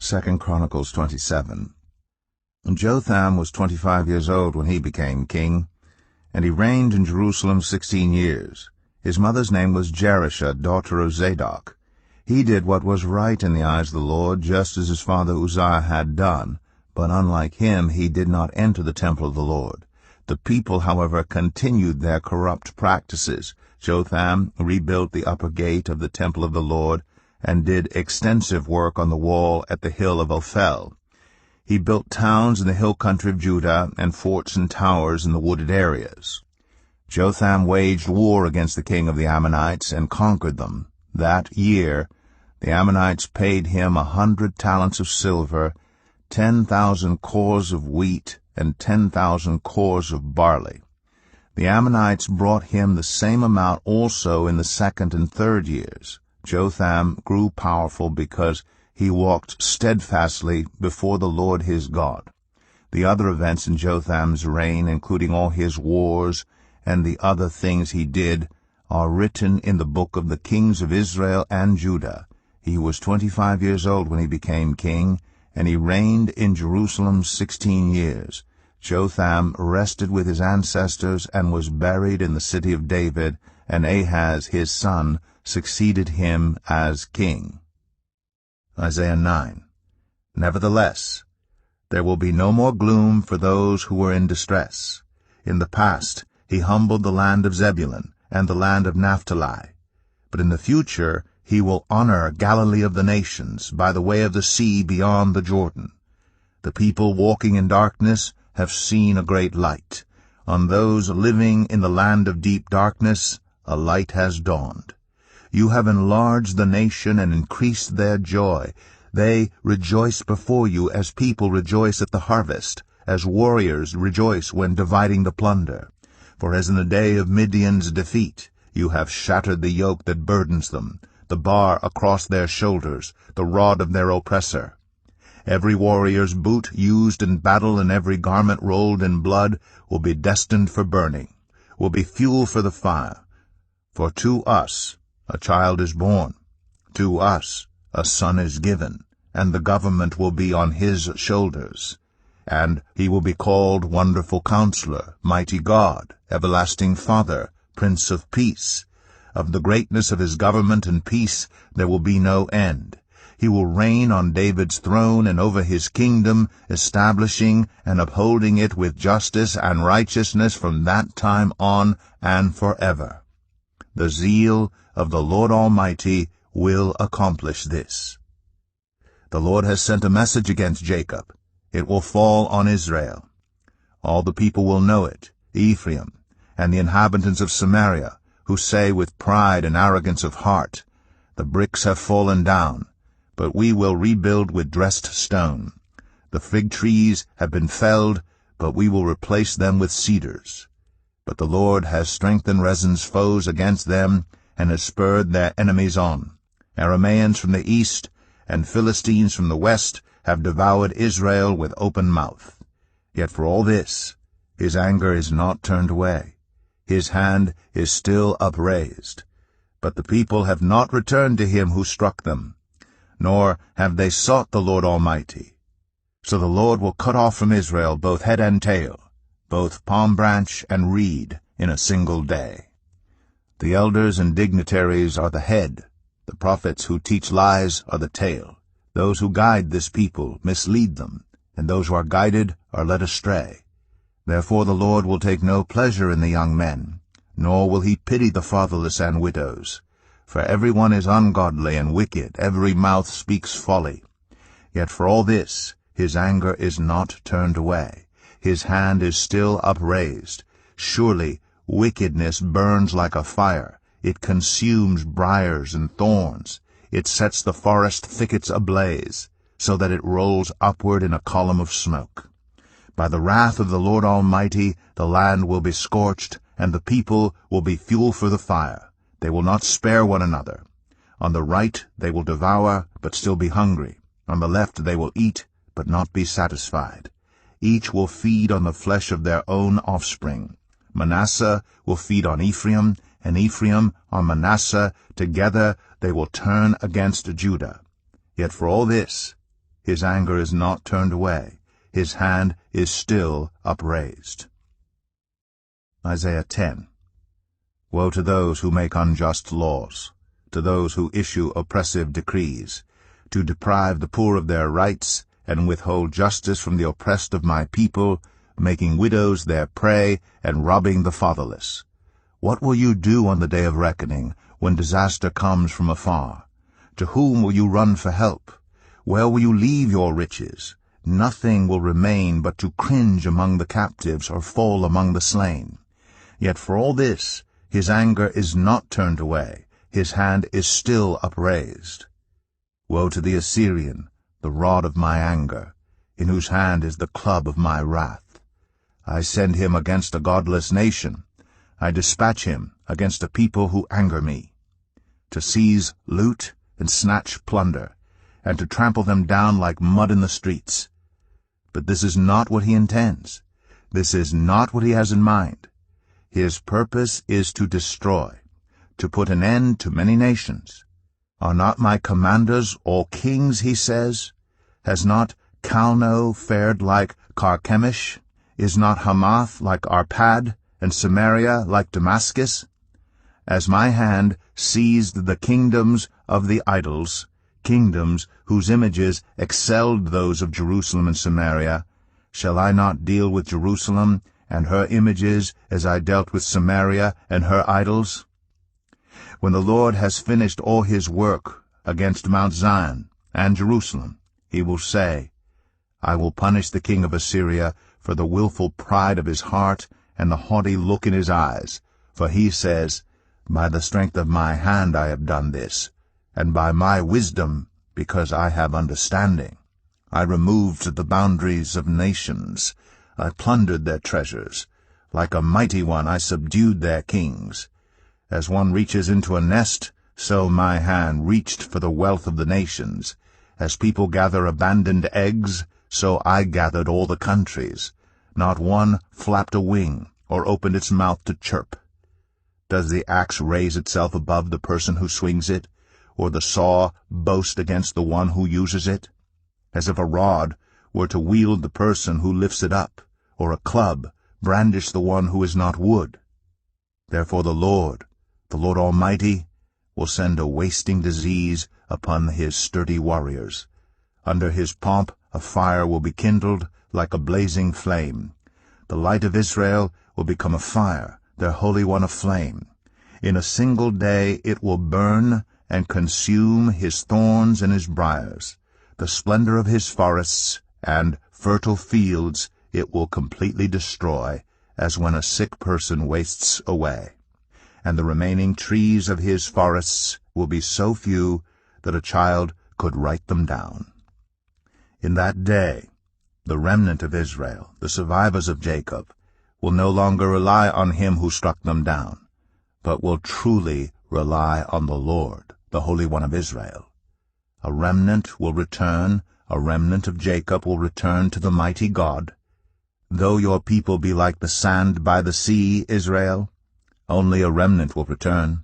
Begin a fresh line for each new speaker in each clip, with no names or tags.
2 Chronicles 27. And Jotham was 25 years old when he became king, and he reigned in Jerusalem 16 years. His mother's name was Jerusha, daughter of Zadok. He did what was right in the eyes of the Lord, just as his father Uzziah had done, but unlike him he did not enter the temple of the Lord. The people, however, continued their corrupt practices. Jotham rebuilt the upper gate of the temple of the Lord, and did extensive work on the wall at the hill of Ophel. He built towns in the hill country of Judah, and forts and towers in the wooded areas. Jotham waged war against the king of the Ammonites, and conquered them. That year the Ammonites paid him 100 talents of silver, 10,000 cors of wheat, and 10,000 cors of barley. The Ammonites brought him the same amount also in the second and third years. Jotham grew powerful because he walked steadfastly before the Lord his God. The other events in Jotham's reign, including all his wars and the other things he did, are written in the book of the kings of Israel and Judah. He was 25 years old when he became king, and he reigned in Jerusalem 16 years. Jotham rested with his ancestors and was buried in the city of David, and Ahaz his son succeeded him as king. Isaiah 9. Nevertheless, there will be no more gloom for those who are in distress. In the past he humbled the land of Zebulun and the land of Naphtali. But in the future he will honor Galilee of the nations by the way of the sea beyond the Jordan. The people walking in darkness have seen a great light. On those living in the land of deep darkness a light has dawned. You have enlarged the nation and increased their joy. They rejoice before you as people rejoice at the harvest, as warriors rejoice when dividing the plunder. For as in the day of Midian's defeat, you have shattered the yoke that burdens them, the bar across their shoulders, the rod of their oppressor. Every warrior's boot used in battle and every garment rolled in blood will be destined for burning, will be fuel for the fire. For to us a child is born, to us a son is given, and the government will be on his shoulders. And he will be called Wonderful Counselor, Mighty God, Everlasting Father, Prince of Peace. Of the greatness of his government and peace there will be no end. He will reign on David's throne and over his kingdom, establishing and upholding it with justice and righteousness from that time on and forever. The zeal of the Lord Almighty will accomplish this. The Lord has sent a message against Jacob. It will fall on Israel. All the people will know it, Ephraim, and the inhabitants of Samaria, who say with pride and arrogance of heart, the bricks have fallen down, but we will rebuild with dressed stone. The fig trees have been felled, but we will replace them with cedars. But the Lord has strengthened Rezin's foes against them, and has spurred their enemies on. Arameans from the east and Philistines from the west have devoured Israel with open mouth. Yet for all this, his anger is not turned away. His hand is still upraised. But the people have not returned to him who struck them, nor have they sought the Lord Almighty. So the Lord will cut off from Israel both head and tail, both palm branch and reed, in a single day. The elders and dignitaries are the head. The prophets who teach lies are the tail. Those who guide this people mislead them, and those who are guided are led astray. Therefore the Lord will take no pleasure in the young men, nor will he pity the fatherless and widows. For every one is ungodly and wicked, every mouth speaks folly. Yet for all this his anger is not turned away. His hand is still upraised. Surely wickedness burns like a fire. It consumes briars and thorns. It sets the forest thickets ablaze, so that it rolls upward in a column of smoke. By the wrath of the Lord Almighty the land will be scorched, and the people will be fuel for the fire. They will not spare one another. On the right they will devour, but still be hungry. On the left they will eat, but not be satisfied. Each will feed on the flesh of their own offspring. Manasseh will feed on Ephraim, and Ephraim on Manasseh. Together they will turn against Judah. Yet for all this his anger is not turned away, his hand is still upraised. Isaiah 10. Woe to those who make unjust laws, to those who issue oppressive decrees, to deprive the poor of their rights, and withhold justice from the oppressed of my people, making widows their prey, and robbing the fatherless. What will you do on the day of reckoning, when disaster comes from afar? To whom will you run for help? Where will you leave your riches? Nothing will remain but to cringe among the captives or fall among the slain. Yet for all this, his anger is not turned away, his hand is still upraised. Woe to the Assyrian, the rod of my anger, in whose hand is the club of my wrath. I send him against a godless nation. I dispatch him against a people who anger me, to seize loot and snatch plunder, and to trample them down like mud in the streets. But this is not what he intends. This is not what he has in mind. His purpose is to destroy, to put an end to many nations. Are not my commanders all kings, he says? Has not Calno fared like Carchemish? Is not Hamath like Arpad, and Samaria like Damascus? As my hand seized the kingdoms of the idols, kingdoms whose images excelled those of Jerusalem and Samaria, shall I not deal with Jerusalem and her images as I dealt with Samaria and her idols? When the Lord has finished all his work against Mount Zion and Jerusalem, he will say, I will punish the king of Assyria for the willful pride of his heart and the haughty look in his eyes, for he says, By the strength of my hand I have done this, and by my wisdom, because I have understanding. I removed the boundaries of nations. I plundered their treasures. Like a mighty one I subdued their kings. As one reaches into a nest, so my hand reached for the wealth of the nations. As people gather abandoned eggs, so I gathered all the countries. Not one flapped a wing or opened its mouth to chirp. Does the axe raise itself above the person who swings it, or the saw boast against the one who uses it? As if a rod were to wield the person who lifts it up, or a club brandish the one who is not wood. Therefore the Lord Almighty, will send a wasting disease upon his sturdy warriors. Under his pomp a fire will be kindled like a blazing flame. The light of Israel will become a fire, their Holy One a flame. In a single day it will burn and consume his thorns and his briars. The splendor of his forests and fertile fields it will completely destroy, as when a sick person wastes away. And the remaining trees of his forests will be so few that a child could write them down. In that day, the remnant of Israel, the survivors of Jacob, will no longer rely on him who struck them down, but will truly rely on the Lord, the Holy One of Israel. A remnant will return, a remnant of Jacob will return to the mighty God. Though your people be like the sand by the sea, Israel, only a remnant will return.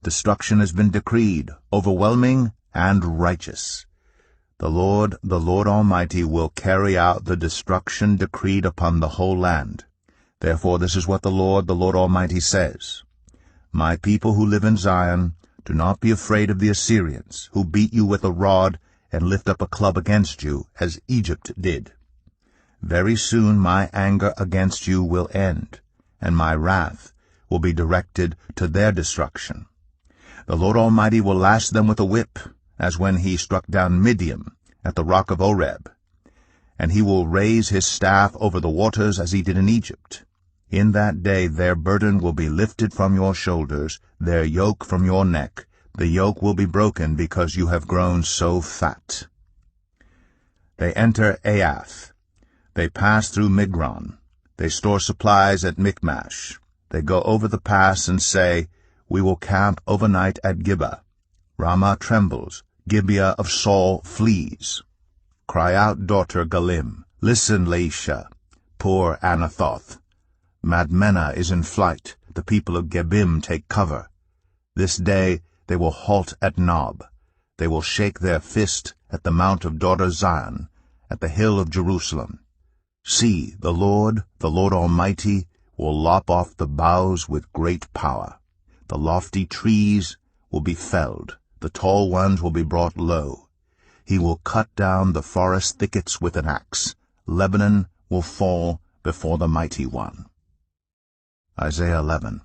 Destruction has been decreed, overwhelming and righteous. The Lord Almighty will carry out the destruction decreed upon the whole land. Therefore this is what the Lord Almighty says. My people who live in Zion, do not be afraid of the Assyrians, who beat you with a rod and lift up a club against you, as Egypt did. Very soon my anger against you will end, and my wrath will be directed to their destruction. The Lord Almighty will lash them with a whip, as when he struck down Midian at the rock of Oreb. And he will raise his staff over the waters as he did in Egypt. In that day their burden will be lifted from your shoulders, their yoke from your neck. The yoke will be broken because you have grown so fat. They enter Aiath. They pass through Migron. They store supplies at Michmash. They go over the pass and say, We will camp overnight at Gibeah. Ramah trembles, Gibeah of Saul flees. Cry out, daughter Galim. Listen, Laisha, poor Anathoth. Madmenah is in flight. The people of Gebim take cover. This day they will halt at Nob. They will shake their fist at the mount of daughter Zion, at the hill of Jerusalem. See, the Lord Almighty, will lop off the boughs with great power. The lofty trees will be felled, the tall ones will be brought low. He will cut down the forest thickets with an axe. Lebanon will fall before the Mighty One. Isaiah 11.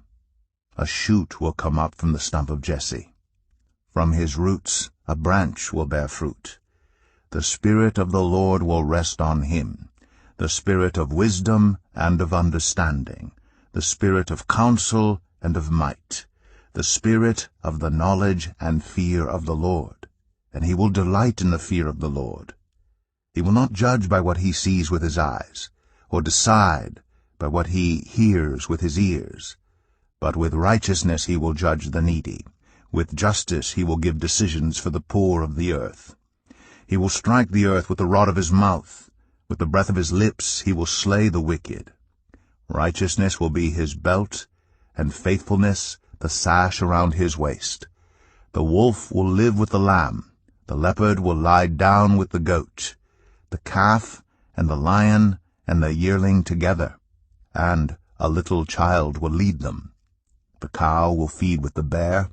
A shoot will come up from the stump of Jesse. From his roots a branch will bear fruit. The Spirit of the Lord will rest on him, the Spirit of wisdom and of understanding, the Spirit of counsel and of might, the Spirit of the knowledge and fear of the Lord. And he will delight in the fear of the Lord. He will not judge by what he sees with his eyes, or decide by what he hears with his ears. But with righteousness he will judge the needy. With justice he will give decisions for the poor of the earth. He will strike the earth with the rod of his mouth. With the breath of his lips he will slay the wicked. Righteousness will be his belt, and faithfulness the sash around his waist. The wolf will live with the lamb. The leopard will lie down with the goat. The calf and the lion and the yearling together, and a little child will lead them. The cow will feed with the bear.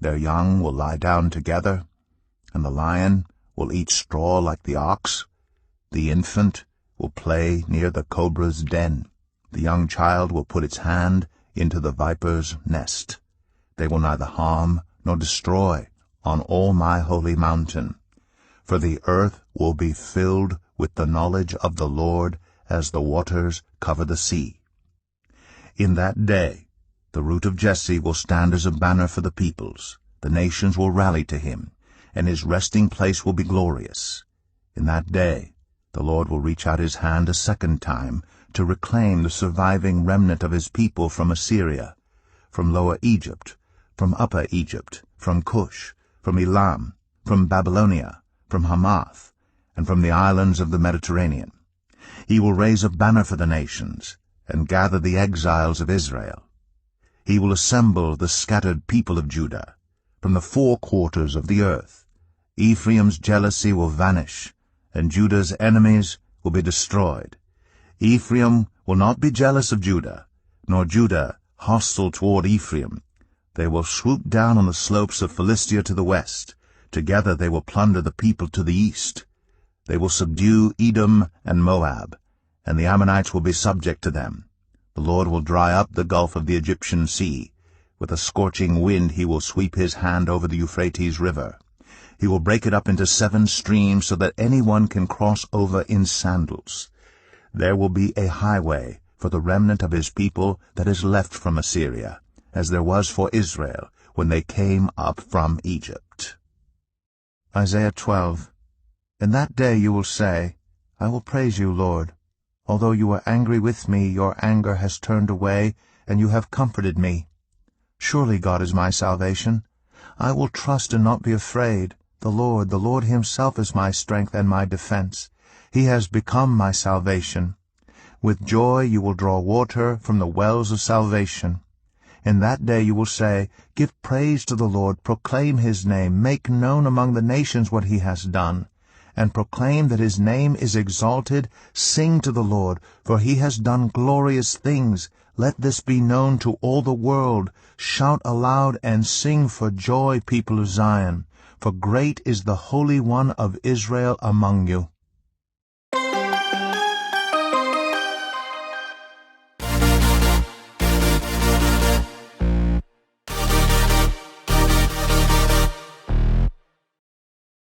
Their young will lie down together, and the lion will eat straw like the ox. The infant will play near the cobra's den. The young child will put its hand into the viper's nest. They will neither harm nor destroy on all my holy mountain. For the earth will be filled with the knowledge of the Lord as the waters cover the sea. In that day the root of Jesse will stand as a banner for the peoples. The nations will rally to him, and his resting place will be glorious. In that day the Lord will reach out his hand a second time to reclaim the surviving remnant of his people from Assyria, from Lower Egypt, from Upper Egypt, from Cush, from Elam, from Babylonia, from Hamath, and from the islands of the Mediterranean. He will raise a banner for the nations, and gather the exiles of Israel. He will assemble the scattered people of Judah from the four quarters of the earth. Ephraim's jealousy will vanish, and Judah's enemies will be destroyed. Ephraim will not be jealous of Judah, nor Judah hostile toward Ephraim. They will swoop down on the slopes of Philistia to the west. Together they will plunder the people to the east. They will subdue Edom and Moab, and the Ammonites will be subject to them. The Lord will dry up the gulf of the Egyptian sea. With a scorching wind he will sweep his hand over the Euphrates River. He will break it up into 7 streams so that anyone can cross over in sandals. There will be a highway for the remnant of his people that is left from Assyria, as there was for Israel when they came up from Egypt. Isaiah 12. In that day you will say, I will praise you, Lord. Although you were angry with me, your anger has turned away, and you have comforted me. Surely God is my salvation. I will trust and not be afraid. The Lord himself is my strength and my defense. He has become my salvation. With joy you will draw water from the wells of salvation. In that day you will say, Give praise to the Lord, proclaim his name, make known among the nations what he has done, and proclaim that his name is exalted. Sing to the Lord, for he has done glorious things. Let this be known to all the world. Shout aloud and sing for joy, people of Zion, for great is the Holy One of Israel among you.